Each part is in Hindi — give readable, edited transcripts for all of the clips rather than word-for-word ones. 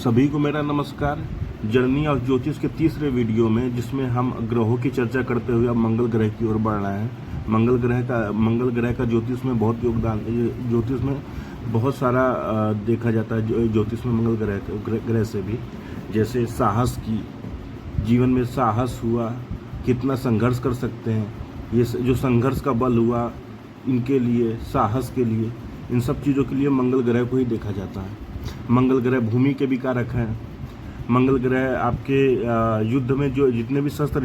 सभी को मेरा नमस्कार। जर्नी ऑफ ज्योतिष के तीसरे वीडियो में, जिसमें हम ग्रहों की चर्चा करते हुए अब मंगल ग्रह की ओर बढ़ रहे हैं। मंगल ग्रह का ज्योतिष में बहुत योगदान, ज्योतिष में बहुत सारा देखा जाता है। ज्योतिष में मंगल ग्रह से भी, जैसे साहस की, जीवन में साहस हुआ, कितना संघर्ष कर सकते हैं, ये जो संघर्ष का बल हुआ, इनके लिए, साहस के लिए, इन सब चीज़ों के लिए मंगल ग्रह को ही देखा जाता है। मंगल ग्रह भूमि के भी कारक हैं। मंगल ग्रह आपके युद्ध में जो जितने भी शस्त्र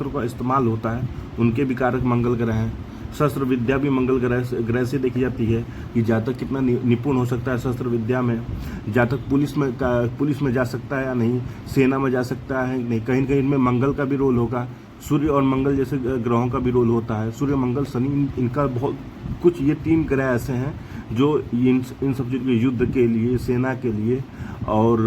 का इस्तेमाल होता है, उनके भी कारक मंगल ग्रह हैं। शस्त्र विद्या भी मंगल ग्रह से देखी जाती है कि जातक कितना निपुण हो सकता है शस्त्र विद्या में, जातक पुलिस में जा सकता है या नहीं, सेना में जा सकता है नहीं। कहीं कहीं इनमें मंगल का भी रोल होगा। सूर्य और मंगल जैसे ग्रहों का भी रोल होता है। सूर्य, मंगल, शनि, इनका बहुत कुछ, ये 3 ग्रह ऐसे हैं जो इन सब चीज़ों के, युद्ध के लिए, सेना के लिए और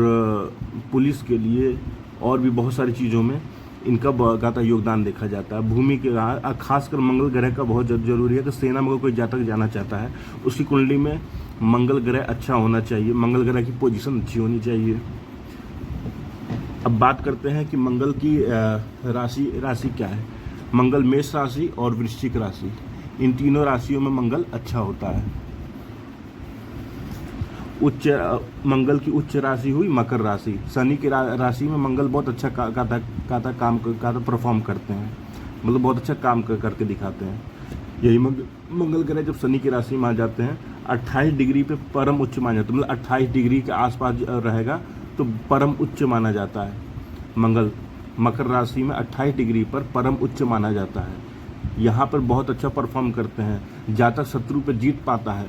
पुलिस के लिए और भी बहुत सारी चीज़ों में इनका बकायदा योगदान देखा जाता है। भूमि के खासकर मंगल ग्रह का बहुत जरूरी है कि सेना में कोई जातक जाना चाहता है, उसकी कुंडली में मंगल ग्रह अच्छा होना चाहिए, मंगल ग्रह की पोजीशन अच्छी होनी चाहिए। अब बात करते हैं कि मंगल की राशि क्या है। मंगल मेष राशि और वृश्चिक राशि, इन तीनों राशियों में मंगल अच्छा होता है। मंगल की उच्च राशि हुई मकर राशि। शनि की राशि में मंगल बहुत अच्छा काम परफॉर्म करते हैं, मतलब बहुत अच्छा काम करके दिखाते हैं। यही मंगल ग्रह जब शनि की राशि में आ जाते हैं, 28 डिग्री पे परम उच्च माना जाता है, मतलब 28 डिग्री के आसपास रहेगा तो परम उच्च माना जाता है। मंगल मकर राशि में 28 डिग्री पर परम उच्च माना जाता है। यहाँ पर बहुत अच्छा परफॉर्म करते हैं। जातक शत्रु पर जीत पाता है,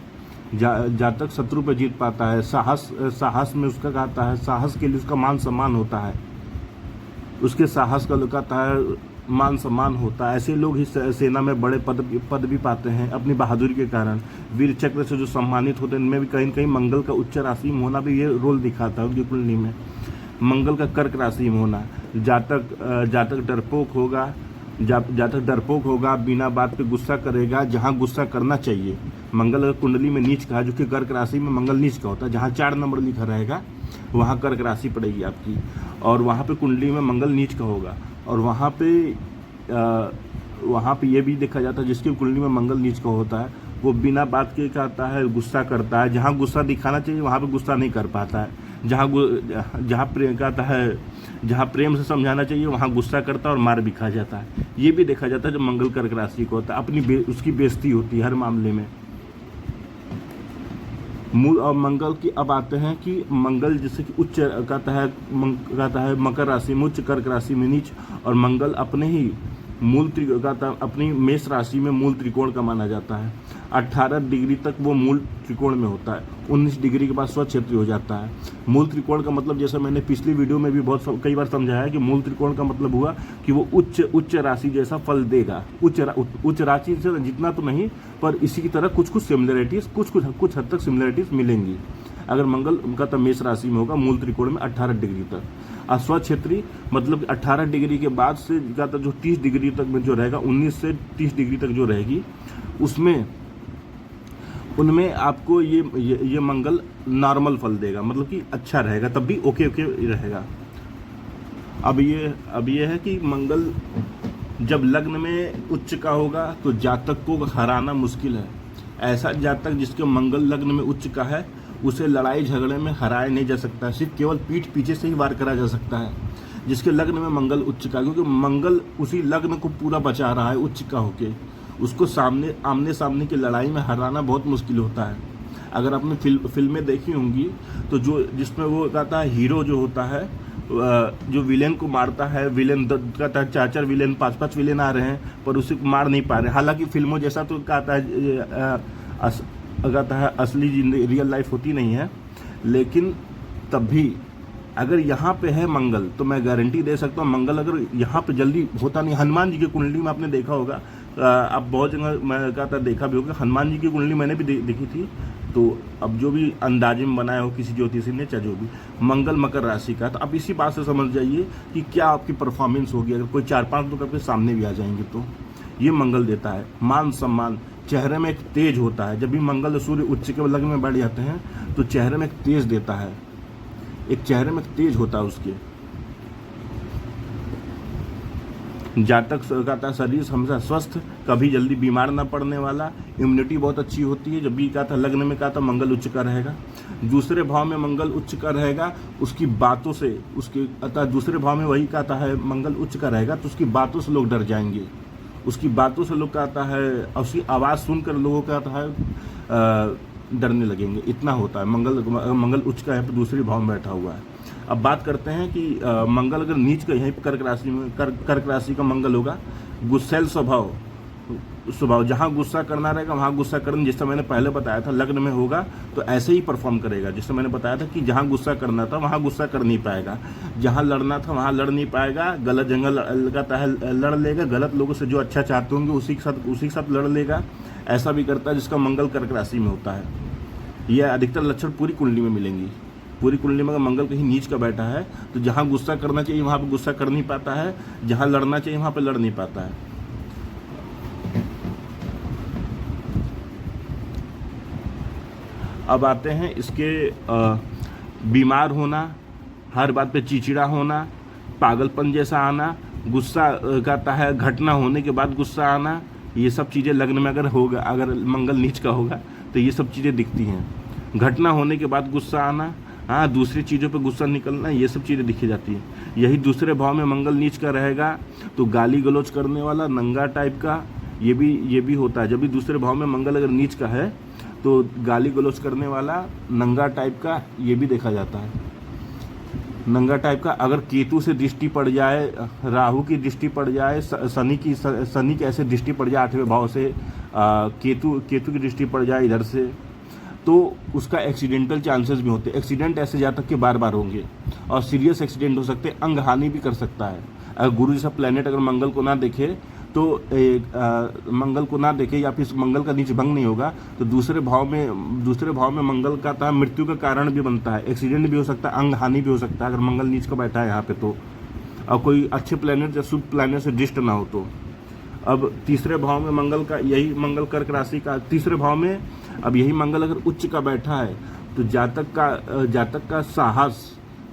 जातक शत्रु पर जीत पाता है। साहस में उसका कहता है, साहस के लिए उसका मान सम्मान होता है, उसके साहस का कहता है मान सम्मान होता है। ऐसे लोग ही सेना में बड़े पद भी पाते हैं अपनी बहादुरी के कारण। वीर चक्र से जो सम्मानित होते हैं, इनमें भी कहीं कहीं मंगल का उच्च राशि में होना भी ये रोल दिखाता है उनकी कुंडली में। मंगल का कर्क राशि में होना, जातक डरपोक होगा, बिना बात पे गुस्सा करेगा जहाँ गुस्सा करना चाहिए। मंगल अगर कुंडली में नीच का है, जो कि कर्क राशि में मंगल नीच का होता है, जहाँ 4 नंबर लिखा रहेगा वहाँ कर्क राशि पड़ेगी आपकी, और वहाँ पे कुंडली में मंगल नीच का होगा। और वहाँ पे ये भी देखा जाता है जिसकी कुंडली में मंगल नीच का होता है, वो बिना बात के कहता है गुस्सा करता है, जहाँ गुस्सा दिखाना चाहिए वहाँ पे गुस्सा नहीं कर पाता है, जहाँ प्रेम से समझाना चाहिए वहाँ गुस्सा करता है और मार भी खा जाता है। ये भी देखा जाता है जब मंगल कर्क राशि को होता है, उसकी बेइज्जती होती है हर मामले में। मूल और मंगल की अब आते हैं कि मंगल जैसे कि उच्च कहता है मकर राशि में उच्च, कर्क राशि में नीच, और मंगल अपने ही मूल अपनी मेष राशि में मूल त्रिकोण का माना जाता है। 18 डिग्री तक वो मूल त्रिकोण में होता है, 19 डिग्री के बाद स्वक्षेत्री हो जाता है। मूल त्रिकोण का मतलब, जैसा मैंने पिछली वीडियो में भी कई बार समझाया है कि मूल त्रिकोण का मतलब हुआ कि वो उच्च राशि जैसा फल देगा। उच्च राशि से जितना तो नहीं, पर इसी की तरह कुछ सिमिलरिटीज, कुछ हद तक सिमिलरिटीज मिलेंगी अगर मंगल उनका तब मेष राशि में होगा, मूल त्रिकोण में 18 डिग्री तक। अस्वक्षेत्री मतलब 18 डिग्री के बाद से जो 30 डिग्री तक में जो रहेगा, 19 से 30 डिग्री तक जो रहेगी, उनमें आपको ये मंगल नॉर्मल फल देगा, मतलब कि अच्छा रहेगा, तब भी ओके रहेगा। अब ये है कि मंगल जब लग्न में उच्च का होगा तो जातक को हराना मुश्किल है। ऐसा जातक जिसके मंगल लग्न में उच्च का है, उसे लड़ाई झगड़े में हराया नहीं जा सकता, सिर्फ केवल पीठ पीछे से ही वार करा जा सकता है जिसके लग्न में मंगल उच्च का, क्योंकि मंगल उसी लग्न को पूरा बचा रहा है उच्च का होके। उसको आमने सामने की लड़ाई में हराना बहुत मुश्किल होता है। अगर आपने फिल्में देखी होंगी तो जिसमें वो कहता है हीरो जो होता है, जो विलेन को मारता है, विलेन कहता है 4 विलेन 5 विलेन आ रहे हैं पर उसे मार नहीं पा रहे। हालांकि फिल्मों जैसा तो कहता है असली रियल लाइफ होती नहीं है, लेकिन तब भी अगर यहाँ पे है मंगल तो मैं गारंटी दे सकता हूँ, मंगल अगर यहाँ पे जल्दी होता नहीं। हनुमान जी की कुंडली में आपने देखा होगा, अब बहुत जगह मैं कहता देखा भी होगा, हनुमान जी की कुंडली मैंने भी देखी थी। तो अब जो भी अंदाजे में बनाया हो किसी ज्योतिषी ने, चाहे जो भी, मंगल मकर राशि का, तो अब इसी बात से समझ जाइए कि क्या आपकी परफॉर्मेंस होगी। अगर कोई 4-5 लोग आपके सामने भी आ जाएंगे तो ये मंगल देता है मान सम्मान, चेहरे में एक तेज होता है। जब भी मंगल सूर्य उच्च के लग्न में बैठ जाते हैं तो चेहरे में एक तेज देता है, एक चेहरे में तेज होता है उसके। जातक कहता है शरीर हमेशा स्वस्थ, कभी जल्दी बीमार ना पड़ने वाला, इम्यूनिटी बहुत अच्छी होती है। जब भी कहता लग्न में कहता मंगल उच्च का रहेगा, दूसरे भाव में मंगल उच्च का रहेगा, उसकी बातों से उसके अतः दूसरे भाव में वही कहता है मंगल उच्च का रहेगा तो उसकी बातों से लोग डर जाएंगे, उसकी बातों से लोग कहता है, उसकी आवाज़ सुनकर लोगों का कहता है डरने लगेंगे। इतना होता है। मंगल उच्च का है, दूसरे भाव में बैठा हुआ है। अब बात करते हैं कि मंगल अगर नीच का यहीं पर कर्क राशि में कर्क राशि का मंगल होगा, गुस्सैल स्वभाव, जहाँ गुस्सा करना रहेगा वहाँ गुस्सा करना, जैसा मैंने पहले बताया था लग्न में होगा तो ऐसे ही परफॉर्म करेगा। जैसे मैंने बताया था कि जहाँ गुस्सा करना था वहाँ गुस्सा कर नहीं पाएगा, जहाँ लड़ना था वहाँ लड़ नहीं पाएगा, गलत जगह लगाता है लड़ लेगा, गलत लोगों से जो अच्छा चाहते होंगे उसी के साथ लड़ लेगा। ऐसा भी करता है जिसका मंगल कर्क राशि में होता है। यह अधिकतर लक्षण पूरी कुंडली में मिलेंगी। पूरी कुंडली में अगर मंगल कहीं नीच का बैठा है तो जहाँ गुस्सा करना चाहिए वहाँ पे गुस्सा कर नहीं पाता है, जहाँ लड़ना चाहिए वहाँ पे लड़ नहीं पाता है। अब आते हैं इसके बीमार होना, हर बात पे चिड़चिड़ा होना, पागलपन जैसा आना, गुस्सा कहता है घटना होने के बाद गुस्सा आना, ये सब चीज़ें लग्न में अगर होगा, अगर मंगल नीच का होगा तो ये सब चीज़ें दिखती हैं। घटना होने के बाद गुस्सा आना, हाँ दूसरी चीज़ों पे गुस्सा निकलना, ये सब चीज़ें दिखी जाती हैं। यही दूसरे भाव में मंगल नीच का रहेगा तो गाली गलौज करने वाला, नंगा टाइप का, ये भी होता है। जब भी दूसरे भाव में मंगल अगर नीच का है तो गाली गलौज करने वाला, नंगा टाइप का, ये भी देखा जाता है। नंगा टाइप का अगर केतु से दृष्टि पड़ जाए, राहु की दृष्टि पड़ जाए, शनि की ऐसे दृष्टि पड़ जाए 8वें भाव से, केतु की दृष्टि पड़ जाए इधर से, तो उसका एक्सीडेंटल चांसेस भी होते हैं। एक्सीडेंट ऐसे जातक के बार बार होंगे और सीरियस एक्सीडेंट हो सकते हैं, अंग हानि भी कर सकता है। अगर गुरु जैसा प्लेनेट अगर मंगल को ना देखे तो मंगल को ना देखे या फिर मंगल का नीच भंग नहीं होगा तो दूसरे भाव में मंगल का मृत्यु का कारण भी बनता है, एक्सीडेंट भी हो सकता है, अंग हानि भी हो सकता है अगर मंगल नीच का बैठा है यहाँ पे तो, और कोई अच्छे प्लेनेट या शुभ प्लेनेट से दृष्ट ना हो तो। अब तीसरे भाव में मंगल का, यही मंगल कर्क राशि का तीसरे भाव में, अब यही मंगल अगर उच्च का बैठा है तो जातक का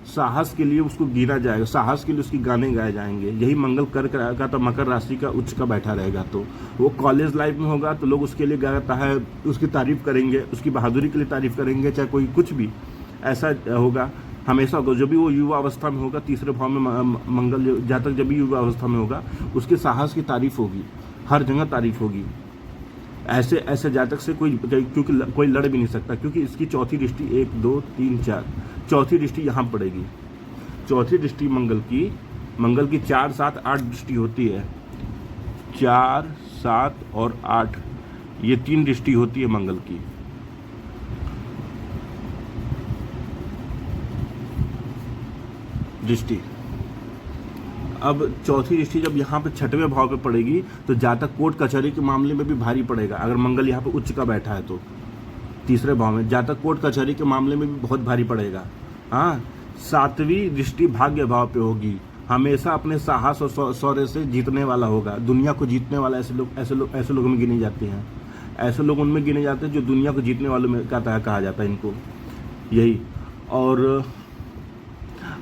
साहस के लिए उसको गिना जाएगा, साहस के लिए उसकी गाने गाए जाएंगे। यही मंगल कर्क का तो मकर राशि का उच्च का बैठा रहेगा तो वो कॉलेज लाइफ में होगा तो लोग उसके लिए गाता है, उसकी तारीफ करेंगे, उसकी बहादुरी के लिए तारीफ करेंगे, चाहे कोई कुछ भी ऐसा होगा, हमेशा होगा। जब भी वो युवा अवस्था में होगा, तीसरे भाव में मंगल जातक जब भी युवा अवस्था में होगा उसके साहस की तारीफ होगी, हर जगह तारीफ होगी। ऐसे जातक से क्योंकि कोई लड़ भी नहीं सकता, क्योंकि इसकी चौथी दृष्टि 1 2 3 4 चौथी दृष्टि यहाँ पड़ेगी। चौथी दृष्टि मंगल की 4 7 8 दृष्टि होती है। 4 7 और 8 ये 3 दृष्टि होती है मंगल की। दृष्टि अब चौथी दृष्टि जब यहाँ पे 6वें भाव पे पड़ेगी तो जातक कोर्ट कचहरी के मामले में भी भारी पड़ेगा। अगर मंगल यहाँ पे उच्च का बैठा है तो तीसरे भाव में जातक कोर्ट कचहरी के मामले में भी बहुत भारी पड़ेगा। हाँ, 7वीं दृष्टि भाग्य भाव पे होगी, हमेशा अपने साहस और शौर्य से जीतने वाला होगा, दुनिया को जीतने वाला। ऐसे लोग में गिने जाते हैं, ऐसे लोग उनमें गिने जाते हैं जो दुनिया को जीतने वालों में कहा जाता है इनको, यही। और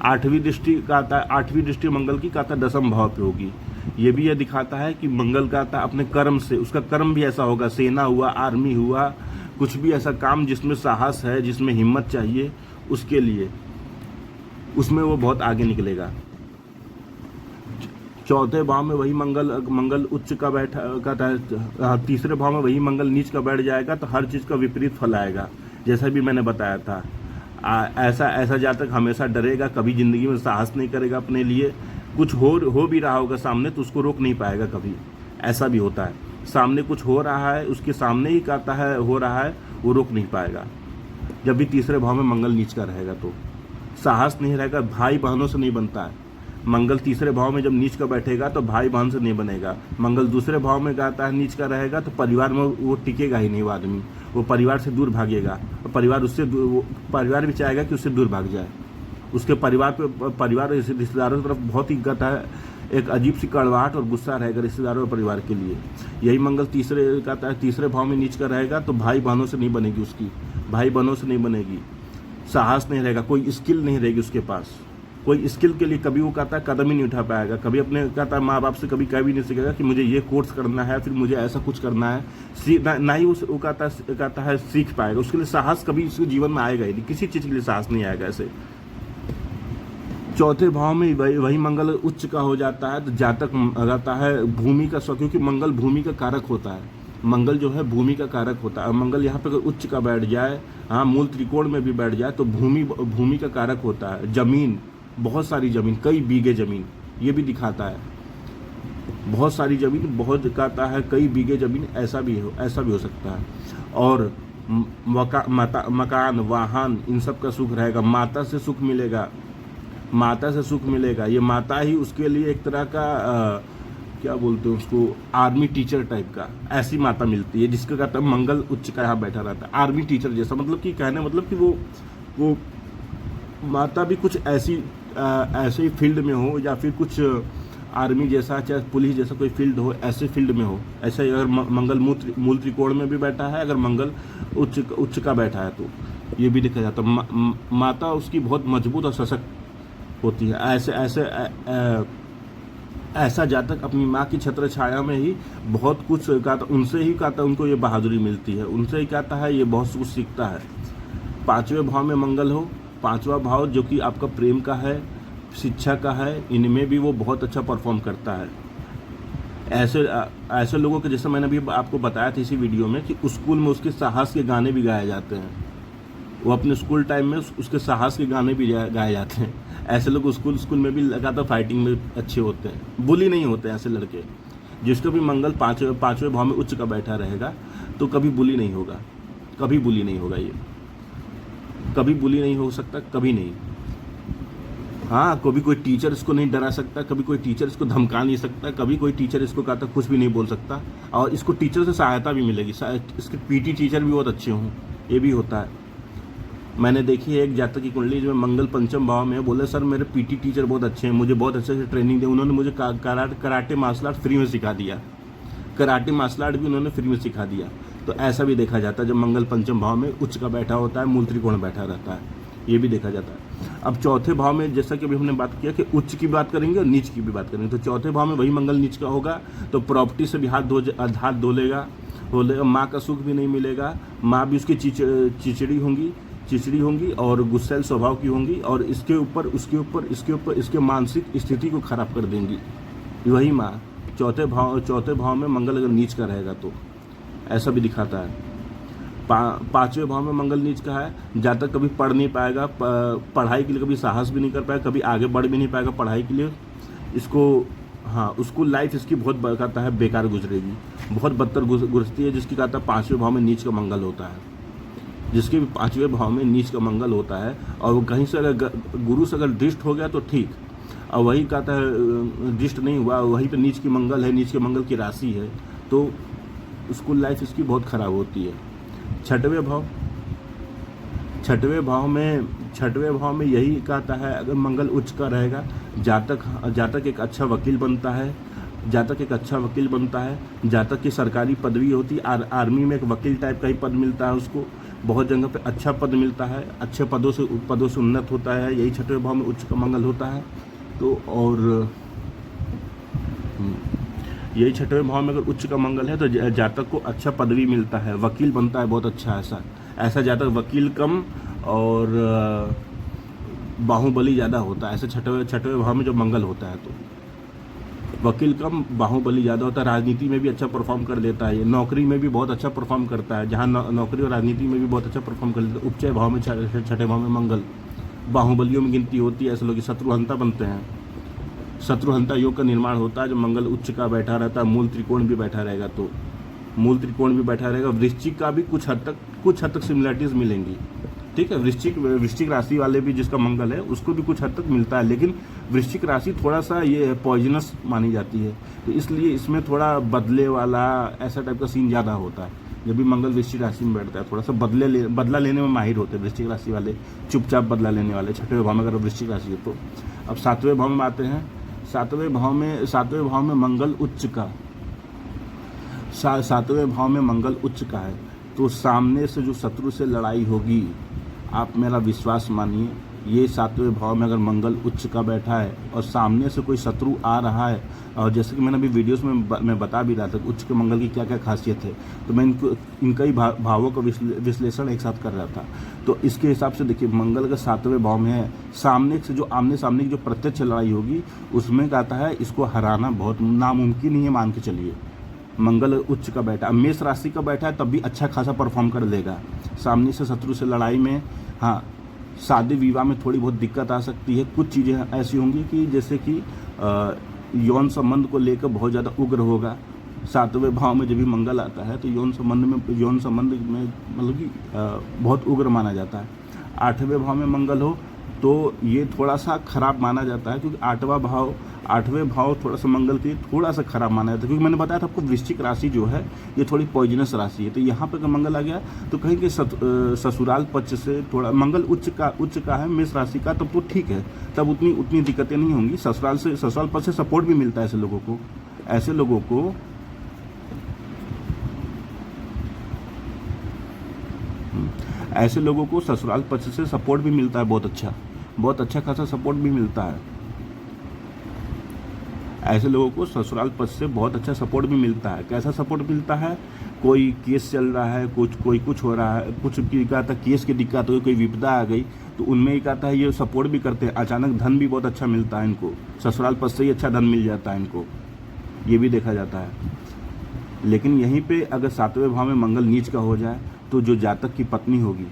8वीं दृष्टि मंगल की कहता है 10वें भाव पे होगी। ये भी यह दिखाता है कि मंगल कहता है अपने कर्म से, उसका कर्म भी ऐसा होगा, सेना हुआ, आर्मी हुआ, कुछ भी ऐसा काम जिसमें साहस है, जिसमें हिम्मत चाहिए, उसके लिए उसमें वो बहुत आगे निकलेगा। चौथे भाव में वही मंगल उच्च का बैठा कहता है, तीसरे भाव में वही मंगल नीच का बैठ जाएगा तो हर चीज़ का विपरीत फल आएगा। जैसा भी मैंने बताया था, ऐसा जातक हमेशा डरेगा, कभी ज़िंदगी में साहस नहीं करेगा अपने लिए। कुछ हो भी रहा होगा सामने तो उसको रोक नहीं पाएगा कभी, ऐसा भी होता है। सामने कुछ हो रहा है, उसके सामने ही कहता है हो रहा है, वो रोक नहीं पाएगा। जब भी तीसरे भाव में मंगल नीच का रहेगा तो साहस नहीं रहेगा, भाई बहनों से नहीं बनता है। मंगल तीसरे भाव में जब नीच का बैठेगा तो भाई बहन से नहीं बनेगा। मंगल दूसरे भाव में कहता है नीच का रहेगा तो परिवार में वो टिकेगा ही नहीं, वो आदमी, वो परिवार से दूर भागेगा, और परिवार भी चाहेगा कि उससे दूर भाग जाए। उसके परिवार रिश्तेदारों की तरफ बहुत ही एक अजीब सी कड़वाहट और गुस्सा रहेगा रिश्तेदारों और परिवार के लिए। यही मंगल तीसरे भाव में नीच का रहेगा तो भाई बहनों से नहीं बनेगी, उसकी भाई बहनों से नहीं बनेगी। साहस नहीं रहेगा, कोई स्किल नहीं रहेगी उसके पास। कोई स्किल के लिए कभी वो कहता है कदम ही नहीं उठा पाएगा, कभी अपने कहता है माँ बाप से कभी कह भी नहीं सीखेगा कि मुझे ये कोर्स करना है, फिर मुझे ऐसा कुछ करना है। ना ही वो कहता है सीख पाएगा। उसके लिए साहस कभी उसके जीवन में आएगा ही नहीं, किसी चीज़ के लिए साहस नहीं आएगा ऐसे। चौथे भाव में वही मंगल उच्च का हो जाता है तो जातक रहता है भूमि का स्व, क्योंकि मंगल भूमि का कारक होता है। मंगल जो है भूमि का कारक होता है। मंगल यहाँ पे अगर उच्च का बैठ जाए, हाँ मूल त्रिकोण में भी बैठ जाए तो भूमि का कारक होता है। जमीन, बहुत सारी जमीन, कई बीघे जमीन, ये भी दिखाता है। बहुत सारी जमीन, बहुत कहता है कई बीघे जमीन, ऐसा भी हो सकता है। और मकान, वाहन, इन सब का सुख रहेगा। माता से सुख मिलेगा, माता से सुख मिलेगा। ये माता ही उसके लिए एक तरह का क्या बोलते हैं उसको, आर्मी टीचर टाइप का, ऐसी माता मिलती है जिसका कहता है मंगल उच्च का यहाँ बैठा रहता है। आर्मी टीचर जैसा, मतलब कि कहने मतलब कि वो माता भी कुछ ऐसे ही फील्ड में हो, या फिर कुछ आर्मी जैसा, चाहे पुलिस जैसा कोई फील्ड हो, ऐसे फील्ड में हो। ऐसे अगर मंगल मूल त्रिकोण में भी बैठा है, अगर मंगल उच्च का बैठा है तो ये भी देखा जाता है। माता उसकी बहुत मजबूत और सशक्त होती है। ऐसा जातक अपनी माँ की छत्र छाया में ही बहुत कुछ कहता, उनसे ही कहता उनको ये बहादुरी मिलती है, उनसे ही कहता है ये बहुत कुछ सीखता है। पांचवें भाव में मंगल हो, पांचवा भाव जो कि आपका प्रेम का है, शिक्षा का है, इनमें भी वो बहुत अच्छा परफॉर्म करता है। ऐसे लोगों के, जैसे मैंने अभी आपको बताया था इसी वीडियो में, कि स्कूल में उसके साहस के गाने भी गाए जाते हैं। वो अपने स्कूल टाइम में उसके साहस के गाने भी गाए जाते हैं। ऐसे लोग स्कूल में भी लगातार फाइटिंग में अच्छे होते हैं, बुली नहीं होते ऐसे लड़के। जिसको भी मंगल पांचवें भाव में उच्च का बैठा रहेगा तो कभी बुली नहीं होगा, कभी बुली नहीं होगा। ये कभी बुली नहीं हो सकता, कभी नहीं। हाँ, कभी कोई टीचर इसको नहीं डरा सकता, कभी कोई टीचर इसको धमका नहीं सकता, कभी कोई टीचर इसको कहता कुछ भी नहीं बोल सकता। और इसको टीचर से सहायता भी मिलेगी, इसके पीटी टीचर भी बहुत अच्छे हों, ये भी होता है। मैंने देखी है एक जातक की कुंडली जो मंगल पंचम भाव में, बोले सर मेरे पीटी टीचर बहुत अच्छे हैं, मुझे बहुत अच्छे से ट्रेनिंग दी, उन्होंने मुझे कराटे मार्शल आर्ट फ्री में सिखा दिया, कराटे मार्शल आर्ट भी उन्होंने फ्री में सिखा दिया। तो ऐसा भी देखा जाता है जब मंगल पंचम भाव में उच्च का बैठा होता है, मूल त्रिकोण बैठा रहता है, ये भी देखा जाता है। अब चौथे भाव में, जैसा कि अभी हमने बात किया कि उच्च की बात करेंगे और नीच की भी बात करेंगे, तो चौथे भाव में वही मंगल नीच का होगा तो प्रॉपर्टी से भी हाथ धो लेगा, माँ का सुख भी नहीं मिलेगा, माँ भी उसकी चिचड़ी होंगी और गुस्सैल स्वभाव की होंगी, और इसके ऊपर इसके मानसिक स्थिति को खराब कर देंगी वही माँ। चौथे भाव में मंगल अगर नीच का रहेगा तो ऐसा भी दिखाता है। पांचवें भाव में मंगल नीच का है, जातक कभी पढ़ नहीं पाएगा, पढ़ाई के लिए कभी साहस भी नहीं कर पाएगा, कभी आगे बढ़ भी नहीं पाएगा पढ़ाई के लिए। उसको लाइफ इसकी बहुत कहता है बेकार गुजरेगी, बहुत बदतर गुजरती है, जिसकी कहता है पांचवें भाव में नीच का मंगल होता है, जिसके भी पांचवें भाव में नीच का मंगल होता है। और वो कहीं से अगर गुरु से अगर दृष्ट हो गया तो ठीक, और वही कहता है दृष्ट नहीं हुआ, वहीं पे नीच की मंगल है, नीच के मंगल की राशि है, तो उसको लाइफ इसकी बहुत खराब होती है। छठवें भाव में यही कहता है, अगर मंगल उच्च का रहेगा, जातक एक अच्छा वकील बनता है, जातक की सरकारी पदवी होती है, आर्मी में एक वकील टाइप का ही पद मिलता है उसको, बहुत जगह पे अच्छा पद मिलता है, अच्छे पदों से उन्नत होता है, यही छठवें भाव में उच्च का मंगल होता है। तो और यही छठवें भाव में अगर उच्च का मंगल है तो जातक को अच्छा पदवी मिलता है, वकील बनता है बहुत अच्छा। ऐसा जातक वकील कम और बाहुबली ज़्यादा होता है। ऐसे छठवें भाव में जो मंगल होता है तो वकील कम, बाहुबली ज़्यादा होता है। राजनीति में भी अच्छा परफॉर्म कर लेता है, नौकरी में भी बहुत अच्छा परफॉर्म करता है, जहाँ नौकरी और राजनीति में भी बहुत अच्छा परफॉर्म कर लेता है। उपचय भाव में छठे भाव में मंगल बाहुबलियों में गिनती होती है, ऐसे लोग शत्रुहंता बनते हैं। शत्रुहंता योग का निर्माण होता है जब मंगल उच्च का बैठा रहता है, मूल त्रिकोण भी बैठा रहेगा तो वृश्चिक का भी कुछ हद तक सिमिलरिटीज मिलेंगी, ठीक है। वृश्चिक राशि वाले भी जिसका मंगल है उसको भी कुछ हद तक मिलता है, लेकिन वृश्चिक राशि थोड़ा सा ये पॉइजनस मानी जाती है, तो इसलिए इसमें थोड़ा बदले वाला ऐसा टाइप का सीन ज़्यादा होता है। जब भी मंगल वृश्चिक राशि में बैठता है थोड़ा सा बदला लेने में माहिर होते हैं वृश्चिक राशि वाले, चुपचाप बदला लेने वाले। छठवें भाव में अगर वृश्चिक राशि है तो अब सातवें भाव में आते हैं। सातवें भाव में मंगल उच्च का, सातवें भाव में मंगल उच्च का है तो सामने से जो शत्रु से लड़ाई होगी, आप मेरा विश्वास मानिए, ये 7वें भाव में अगर मंगल उच्च का बैठा है और सामने से कोई शत्रु आ रहा है, और जैसे कि मैंने अभी वीडियोस में मैं बता भी रहा था कि उच्च के मंगल की क्या क्या खासियत है, तो मैं इनका ही भावों का विश्लेषण एक साथ कर रहा था। तो इसके हिसाब से देखिए, मंगल का 7वें भाव में है, सामने से जो आमने सामने की जो प्रत्यक्ष लड़ाई होगी उसमें कहता है इसको हराना बहुत नामुमकिन ही है, मान के चलिए। मंगल उच्च का बैठा, अब मेष राशि का बैठा है तब भी अच्छा खासा परफॉर्म कर लेगा। सामने से शत्रु से लड़ाई में, हाँ, शादी विवाह में थोड़ी बहुत दिक्कत आ सकती है। कुछ चीज़ें ऐसी होंगी कि जैसे कि यौन संबंध को लेकर बहुत ज़्यादा उग्र होगा। 7वें भाव में जब भी मंगल आता है तो यौन संबंध में मतलब कि बहुत उग्र माना जाता है। 8वें भाव में मंगल हो तो ये थोड़ा सा खराब माना जाता है, क्योंकि 8वें भाव थोड़ा सा मंगल के लिए थोड़ा सा खराब माना जाता है, क्योंकि मैंने बताया था आपको वृश्चिक राशि जो है ये थोड़ी पॉइजनस राशि है। तो यहाँ पर अगर मंगल आ गया तो कहीं के ससुराल पक्ष से थोड़ा, मंगल उच्च का है मेष राशि का, तब तो ठीक है, तब उतनी दिक्कतें नहीं होंगी। ससुराल पक्ष से सपोर्ट भी मिलता है ऐसे लोगों को ऐसे लोगों को ससुराल पक्ष से सपोर्ट भी मिलता है, बहुत अच्छा खासा सपोर्ट भी मिलता है। ऐसे लोगों को ससुराल पक्ष से बहुत अच्छा सपोर्ट भी मिलता है। कैसा सपोर्ट मिलता है? कोई केस चल रहा है, कुछ हो रहा है, कुछ की कहता केस की दिक्कत हो गई, कोई विपदा आ गई, तो उनमें ही कहता है ये सपोर्ट भी करते हैं। अचानक धन भी बहुत अच्छा मिलता है इनको, ससुराल पक्ष से ही अच्छा धन मिल जाता है इनको, ये भी देखा जाता है। लेकिन यहीं पे अगर 7वें भाव में मंगल नीच का हो जाए तो जो जातक की पत्नी होगी,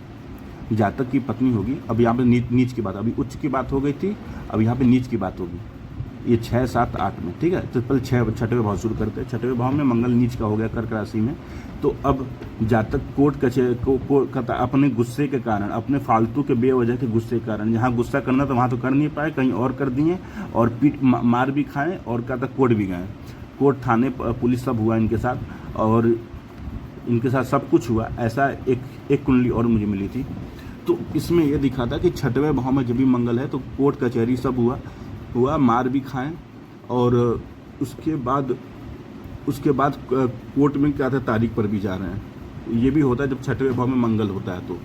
अब यहाँ पे नीच की बात, अभी उच्च की बात हो गई थी, अब यहाँ पे नीच की बात होगी। ये 6, 7, 8 में, ठीक है। तो पहले 6वें भाव शुरू करते हैं। 6वें भाव में मंगल नीच का हो गया कर्क राशि में, तो अब जातक कोर्ट कचहरी को अपने गुस्से के कारण, अपने फालतू के बेवजह के गुस्से के कारण, जहाँ गुस्सा करना तो वहाँ तो कर नहीं पाए, कहीं और कर दिए, और पीट मार भी खाएं, और कहता कोर्ट भी गए, कोर्ट थाने पुलिस सब हुआ इनके साथ, और इनके साथ सब कुछ हुआ। ऐसा एक कुंडली और मुझे मिली थी, तो इसमें यह दिखा था कि 6वें भाव में जब भी मंगल है तो कोर्ट कचहरी सब हुआ, मार भी खाएं, और उसके बाद कोर्ट में क्या था, तारीख पर भी जा रहे हैं। ये भी होता है जब 6वें भाव में मंगल होता है, तो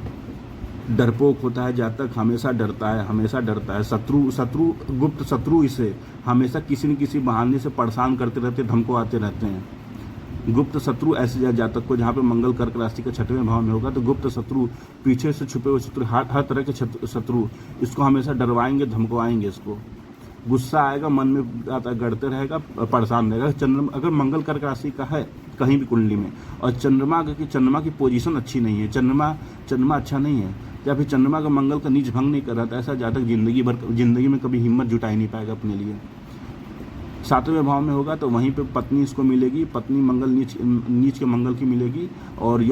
डरपोक होता है जातक, हमेशा डरता है। शत्रु गुप्त शत्रु इसे हमेशा किसी न किसी बहाने से परेशान करते रहते, धमकवाते रहते हैं। गुप्त शत्रु ऐसे जातक को, जहाँ पे मंगल कर्क राशि का 6वें भाव में होगा, तो गुप्त शत्रु, पीछे से छुपे हुए शत्रु, हर तरह के शत्रु इसको हमेशा डरवाएंगे, धमकवाएंगे। इसको गुस्सा आएगा, मन में आता गड़ते रहेगा, परेशान रहेगा। चंद्रमा अगर मंगल कर्क राशि का है कहीं भी कुंडली में, और चंद्रमा की पोजीशन अच्छी नहीं है, चंद्रमा अच्छा नहीं है, या फिर चंद्रमा का मंगल का नीच भंग नहीं कर रहा था, ऐसा जातक जिंदगी में कभी हिम्मत जुटाई नहीं पाएगा अपने लिए। 7वें भाव में होगा तो वहीं पे पत्नी इसको मिलेगी, पत्नी मंगल नीच के मंगल की मिलेगी, और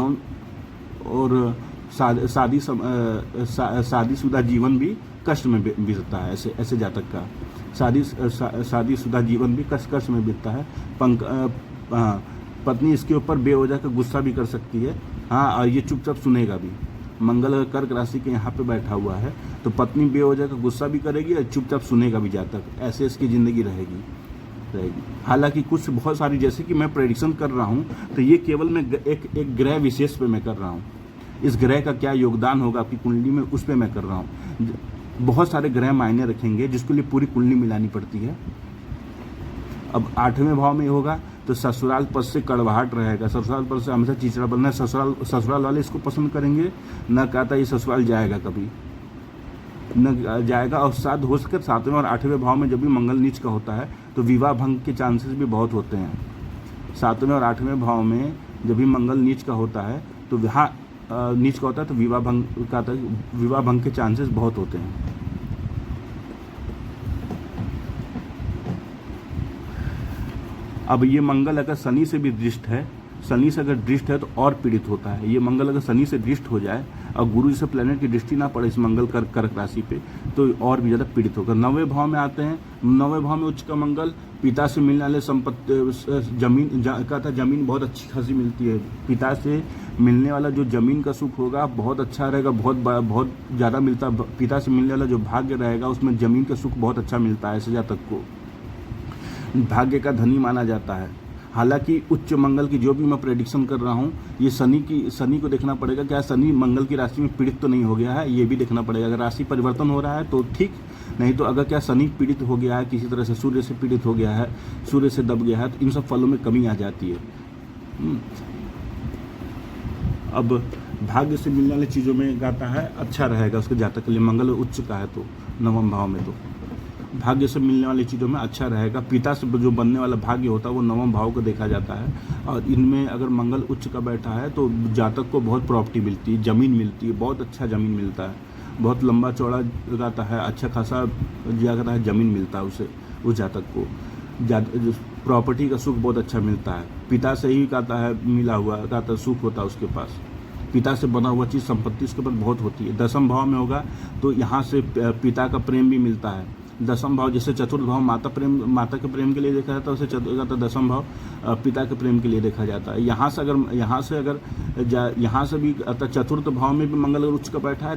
शादीशुदा जीवन भी कष्ट में बीतता है। ऐसे जातक का शादीशुदा जीवन भी कष्ट में बीतता है। पत्नी इसके ऊपर बेवजह का गुस्सा भी कर सकती है, हाँ, और ये चुपचाप सुनेगा भी। मंगल कर्क राशि के यहाँ पे बैठा हुआ है तो पत्नी बेवजह का गुस्सा भी करेगी और चुपचाप सुनेगा भी जातक, ऐसे इसकी ज़िंदगी रहेगी। हालांकि कुछ बहुत सारी, जैसे कि मैं प्रेडिक्शन कर रहा हूँ, तो ये केवल मैं एक ग्रह विशेष पे मैं कर रहा हूँ। इस ग्रह का क्या योगदान होगा आपकी कुंडली में, उस पर मैं कर रहा हूँ। बहुत सारे ग्रह मायने रखेंगे, जिसके लिए पूरी कुंडली मिलानी पड़ती है। अब 8वें भाव में होगा तो ससुराल पक्ष से कड़वाहट रहेगा, ससुराल पक्ष से हमेशा चिड़चिड़ा बनना। ससुराल वाले इसको पसंद करेंगे, न कहता ये ससुराल जाएगा कभी न जाएगा। और साथ हो सके 7वें और 8वें भाव में जब भी मंगल नीच का होता है तो विवाह भंग के चांसेस भी बहुत होते हैं। 7वें और 8वें भाव में जब भी मंगल नीच का होता है तो नीच का होता है तो विवाह भंग के चांसेस बहुत होते हैं। अब ये मंगल अगर शनि से भी दृष्ट है, शनि से अगर दृष्ट है तो और पीड़ित होता है। ये मंगल अगर शनि से दृष्ट हो जाए और गुरु जैसे प्लेनेट की दृष्टि ना पड़े इस मंगल कर्क राशि पे, तो और भी ज़्यादा पीड़ित होगा। 9वें भाव में आते हैं, 9वें भाव में उच्च का मंगल, पिता से मिलने वाले संपत्ति, जमीन बहुत अच्छी खासी मिलती है। पिता से मिलने वाला जो जमीन का सुख होगा बहुत अच्छा रहेगा, बहुत ज़्यादा मिलता है। पिता से मिलने वाला जो भाग्य रहेगा उसमें जमीन का सुख बहुत अच्छा मिलता है। ऐसे जातक को भाग्य का धनी माना जाता है। हालांकि उच्च मंगल की जो भी मैं प्रेडिक्शन कर रहा हूँ, ये शनि को देखना पड़ेगा, क्या शनि मंगल की राशि में पीड़ित तो नहीं हो गया है, ये भी देखना पड़ेगा। अगर राशि परिवर्तन हो रहा है तो ठीक, नहीं तो अगर क्या शनि पीड़ित हो गया है किसी तरह से, सूर्य से पीड़ित हो गया है, सूर्य से दब गया है, तो इन सब फलों में कमी आ जाती है। अब भाग्य से मिलने वाली चीज़ों में गाता है अच्छा रहेगा उसके जातक के लिए, मंगल उच्च का है तो नवम भाव में, तो भाग्य से मिलने वाली चीज़ों में अच्छा रहेगा। पिता से जो बनने वाला भाग्य होता है वो नवम भाव को देखा जाता है, और इनमें अगर मंगल उच्च का बैठा है तो जातक को बहुत प्रॉपर्टी मिलती है, ज़मीन मिलती है, बहुत अच्छा ज़मीन मिलता है, बहुत लंबा चौड़ा गाता है, अच्छा खासा जाता है ज़मीन मिलता है उसे, उस जातक को प्रॉपर्टी का सुख बहुत अच्छा मिलता है। पिता से ही कहता है मिला हुआ कहता सुख होता है उसके पास, पिता से बना हुआ चीज़ संपत्ति उसके पास बहुत होती है। दसम भाव में होगा तो यहाँ से पिता का प्रेम भी मिलता है। दसम भाव जैसे चतुर्थ भाव माता के प्रेम के लिए देखा जाता है, उसे दसम भाव पिता के प्रेम के लिए देखा जाता है। यहाँ से भी चतुर्थ भाव में भी मंगल अगर उच्च का बैठा है,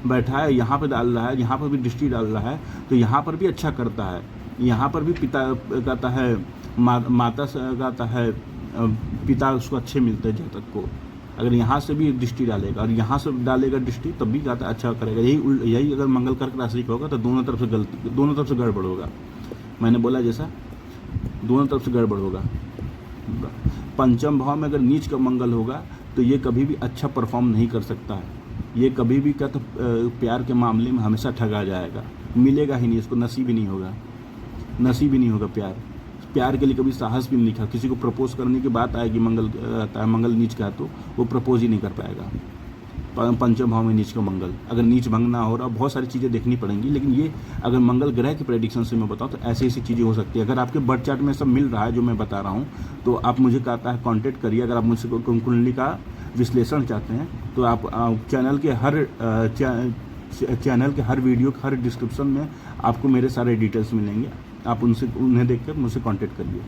बैठा है, यहाँ पे डाल रहा है, यहाँ पर भी दृष्टि डाल रहा है, तो यहाँ पर भी अच्छा करता है। यहाँ पर भी पिता कहता है, माता से कहता है, पिता उसको अच्छे मिलते हैं जातक को। अगर यहाँ से भी दृष्टि डालेगा और यहाँ से डालेगा दृष्टि तब भी कहता अच्छा करेगा। यही अगर मंगल कर्क राशि का होगा तो दोनों तरफ से गड़बड़ होगा। मैंने बोला जैसा दोनों तरफ से गड़बड़ होगा। पंचम भाव में अगर नीच का मंगल होगा तो ये कभी भी अच्छा परफॉर्म नहीं कर सकता है, ये कभी भी प्यार के मामले में हमेशा ठगा जाएगा, मिलेगा ही नहीं, इसको नसीब ही नहीं होगा प्यार के लिए कभी साहस भी नहीं लिखा। किसी को प्रपोज करने की बात आएगी, मंगल नीच का तो वो प्रपोज ही नहीं कर पाएगा। पंचम भाव में नीच का मंगल, अगर नीच भंग ना हो रहा, बहुत सारी चीज़ें देखनी पड़ेंगी, लेकिन ये अगर मंगल ग्रह की प्रेडिक्शन से मैं बताऊँ तो ऐसी चीज़ें हो सकती है। अगर आपके बर्थ चार्ट में सब मिल रहा है जो मैं बता रहा हूँ तो आप मुझे कहता है कॉन्टेक्ट करिए। अगर आप मुझसे कुंडली का विश्लेषण चाहते हैं तो आप चैनल के हर वीडियो हर डिस्क्रिप्शन में आपको मेरे सारे डिटेल्स मिलेंगे, आप उन्हें देखकर मुझसे कांटेक्ट करिए।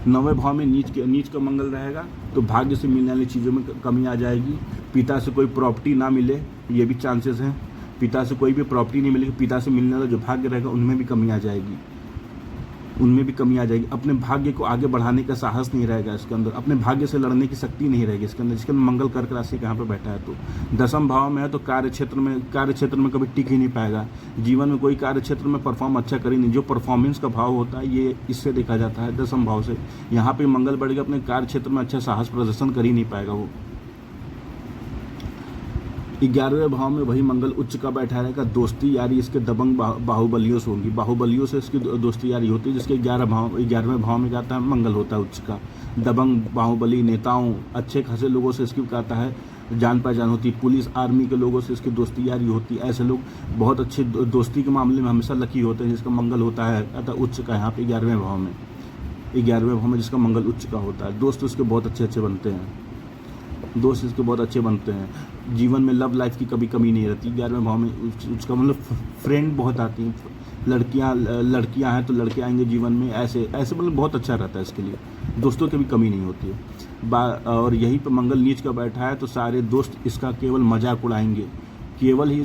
नौवें भाव में नीच का मंगल रहेगा तो भाग्य से मिलने वाली चीज़ों में कमी आ जाएगी। पिता से कोई प्रॉपर्टी ना मिले, ये भी चांसेस हैं। पिता से कोई भी प्रॉपर्टी नहीं मिलेगी, पिता से मिलने वाला जो भाग्य रहेगा उनमें भी कमी आ जाएगी, अपने भाग्य को आगे बढ़ाने का साहस नहीं रहेगा इसके अंदर, अपने भाग्य से लड़ने की शक्ति नहीं रहेगी इसके अंदर, जिसके अंदर मंगल कर्क राशि कहाँ पे बैठा है। तो दसम भाव में है तो कार्य क्षेत्र में कभी टिक ही नहीं पाएगा, जीवन में कोई कार्य क्षेत्र में परफॉर्म अच्छा कर ही नहीं। जो परफॉर्मेंस का भाव होता है ये इससे देखा जाता है दसम भाव से। यहाँ पे मंगल बढ़ेगा, अपने कार्य क्षेत्र में अच्छा साहस प्रदर्शन कर ही नहीं पाएगा वो। 11वें भाव में वही मंगल उच्च का बैठा रहेगा। दोस्ती यारी इसके दबंग बाहुबलियों से होंगी, बाहुबलियों से इसकी दोस्ती यारी होती है, जिसके 11वें भाव में कहता है मंगल होता है उच्च का। दबंग बाहुबली नेताओं, अच्छे खासे लोगों से इसकी कहता है जान पहचान होती है। पुलिस आर्मी के लोगों से इसकी दोस्ती यारी होती है। ऐसे लोग बहुत अच्छे दोस्ती के मामले में हमेशा लकी होते हैं, जिसका मंगल होता है अतः उच्च का। यहाँ पे 11वें भाव में जिसका मंगल उच्च का होता है। दोस्त उसके बहुत अच्छे बनते हैं, जीवन में लव लाइफ की कभी कमी नहीं रहती। 11वें भाव में उसका मतलब फ्रेंड बहुत आती हैं, लड़कियां हैं तो लड़के आएंगे जीवन में, ऐसे मतलब बहुत अच्छा रहता है इसके लिए, दोस्तों की भी कमी नहीं होती है। और यहीं पर मंगल नीच का बैठा है तो सारे दोस्त इसका केवल मजाक उड़ाएंगे, केवल ही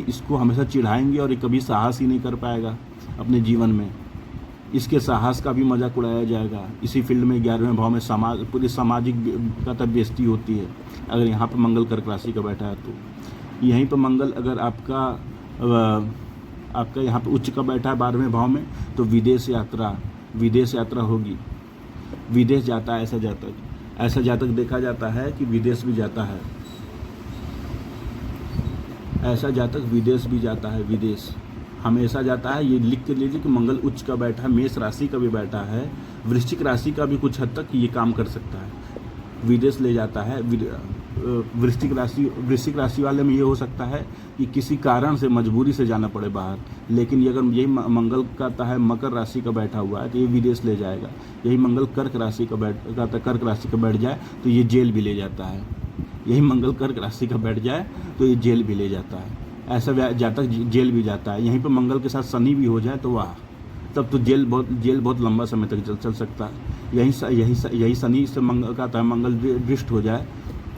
इसको हमेशा चिढ़ाएंगे, और ये कभी साहस ही नहीं कर पाएगा अपने जीवन में। इसके साहस का भी मजाक उड़ाया जाएगा। इसी फील्ड में 11वें भाव में पूरी सामाजिक बेइज्जती होती है अगर यहाँ पर मंगल कर्क राशि का बैठा है तो। यहीं पर मंगल अगर आपका यहाँ पर उच्च का बैठा है 12वें भाव में तो विदेश यात्रा होगी। विदेश जाता है ऐसा जातक देखा जाता है कि विदेश भी जाता है, ऐसा जातक विदेश भी जाता है, विदेश हमेशा जाता है। ये लिख के लीजिए कि मंगल उच्च का बैठा है, मेष राशि का भी बैठा है, वृश्चिक राशि का भी कुछ हद तक ये काम कर सकता है, विदेश ले जाता है। वृश्चिक राशि वाले में ये हो सकता है कि किसी कारण से मजबूरी से जाना पड़े बाहर, लेकिन अगर यही मंगल कहता है मकर राशि का बैठा हुआ है तो ये विदेश ले जाएगा। यही मंगल कर्क राशि का बैठ जाए तो ये जेल भी ले जाता है। यही मंगल कर्क राशि का बैठ जाए तो ये जेल भी ले जाता है, ऐसा जातक जेल भी जाता है। यहीं पर मंगल के साथ शनि भी हो जाए तो वाह, तब तो जेल बहुत लंबा समय तक चल सकता है। यही शनि से मंगल का मंगल दृष्ट हो जाए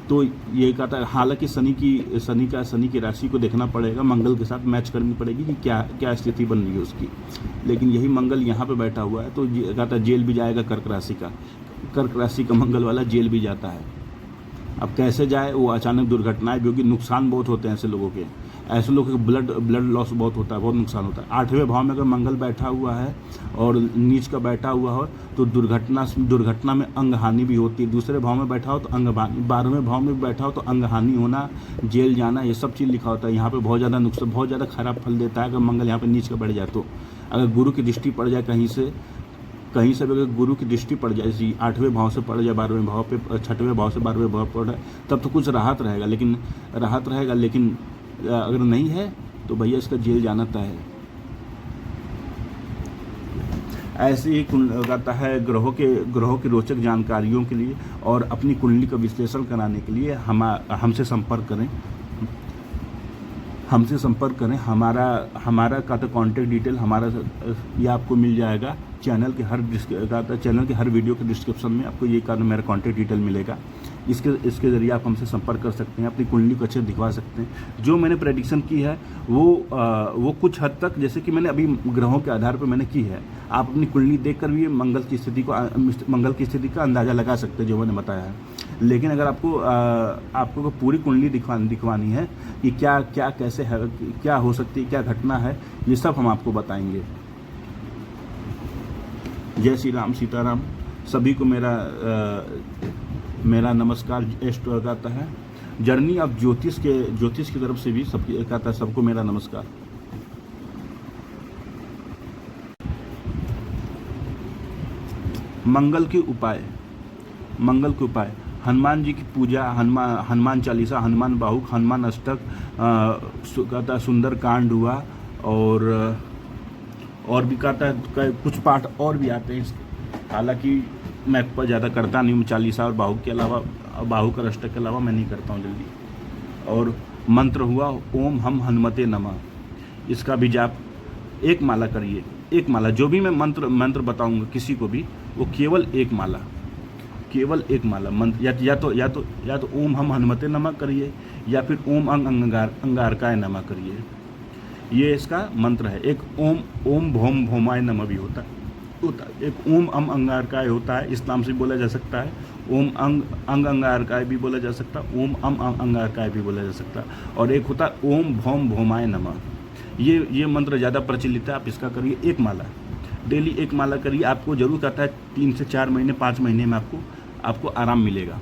तो ये कहता है, हालांकि शनि की राशि को देखना पड़ेगा, मंगल के साथ मैच करनी पड़ेगी कि क्या क्या स्थिति बन रही है उसकी। लेकिन यही मंगल यहाँ पे बैठा हुआ है तो कहता है जेल भी जाएगा कर्क राशि का मंगल वाला जेल भी जाता है। अब कैसे जाए, वो अचानक दुर्घटनाएं भी होगी, नुकसान बहुत होते हैं ऐसे लोगों के ब्लड लॉस बहुत होता है, बहुत नुकसान होता है। 8वें भाव में अगर मंगल बैठा हुआ है और नीच का बैठा हुआ हो तो दुर्घटना में अंग हानि भी होती है। दूसरे भाव में बैठा हो तो अंग हानि, 12वें भाव में बैठा हो तो अंग हानि होना, जेल जाना, ये सब चीज़ लिखा होता है। यहाँ पे बहुत ज़्यादा नुकसान, बहुत ज़्यादा खराब फल देता है अगर मंगल यहाँ पे नीच का बैठ जाए तो। अगर गुरु की दृष्टि पड़ जाए कहीं से भी अगर गुरु की दृष्टि पड़ जाए, जैसे 8वें भाव से पड़ जाए 12वें भाव पे, 6वें भाव से 12वें भाव पड़ जाए, तब तो कुछ राहत रहेगा, लेकिन अगर नहीं है तो भैया इसका जेल जाना तय है। ऐसे ही कहता है ग्रहों के रोचक जानकारियों के लिए और अपनी कुंडली का विश्लेषण कराने के लिए हमसे संपर्क करें। हमारा का तो कॉन्टैक्ट डिटेल हमारा ये आपको मिल जाएगा चैनल के हर वीडियो के डिस्क्रिप्शन में। आपको ये मेरा कॉन्टैक्ट डिटेल मिलेगा। इसके ज़रिए आप हमसे संपर्क कर सकते हैं, अपनी कुंडली को अच्छे दिखवा सकते हैं। जो मैंने प्रेडिक्शन की है वो कुछ हद तक, जैसे कि मैंने अभी ग्रहों के आधार पर मैंने की है, आप अपनी कुंडली देखकर भी मंगल की स्थिति का अंदाज़ा लगा सकते हैं जो मैंने बताया है। लेकिन अगर आपको पूरी कुंडली दिखवानी है कि क्या कैसे है, क्या हो सकती है, क्या घटना है, ये सब हम आपको बताएंगे। जय श्री राम, सीताराम। सभी को मेरा नमस्कार कहता है। जर्नी ऑफ ज्योतिष की तरफ से भी सबको मेरा नमस्कार। मंगल के उपाय। हनुमान जी की पूजा, हनुमान चालीसा, हनुमान बाहुक, हनुमान अष्टक, कहता सुंदर कांड हुआ और भी कहता है कुछ पाठ और भी आते हैं। हालांकि मैं पर ज़्यादा करता नहीं हूँ, चालीसा और बाहुक के अलावा, बाहुक और अष्टक के अलावा मैं नहीं करता हूँ जल्दी। और मंत्र हुआ ओम हम हनुमते नमः। इसका भी जाप एक माला करिए, एक माला। जो भी मैं मंत्र बताऊंगा किसी को भी, वो केवल एक माला मंत्र, या तो ओम हम हनुमते नमः करिए, या फिर ओम अंगारकाय नमः करिए। ये इसका मंत्र है। एक ओम भोम भोमाय नमः भी होता है। एक ओम अंगारकाय होता है, इस नाम से बोला जा सकता है। ओम अंगारकाय भी बोला जा सकता है, ओम अंगारकाय भी बोला जा सकता है। और एक होता है ओम भोम भोमाय नमः। ये मंत्र ज़्यादा प्रचलित है। आप इसका करिए एक माला, डेली एक माला करिए। आपको जरूर कहता है 3 से 4 महीने 5 महीने में आपको आराम मिलेगा।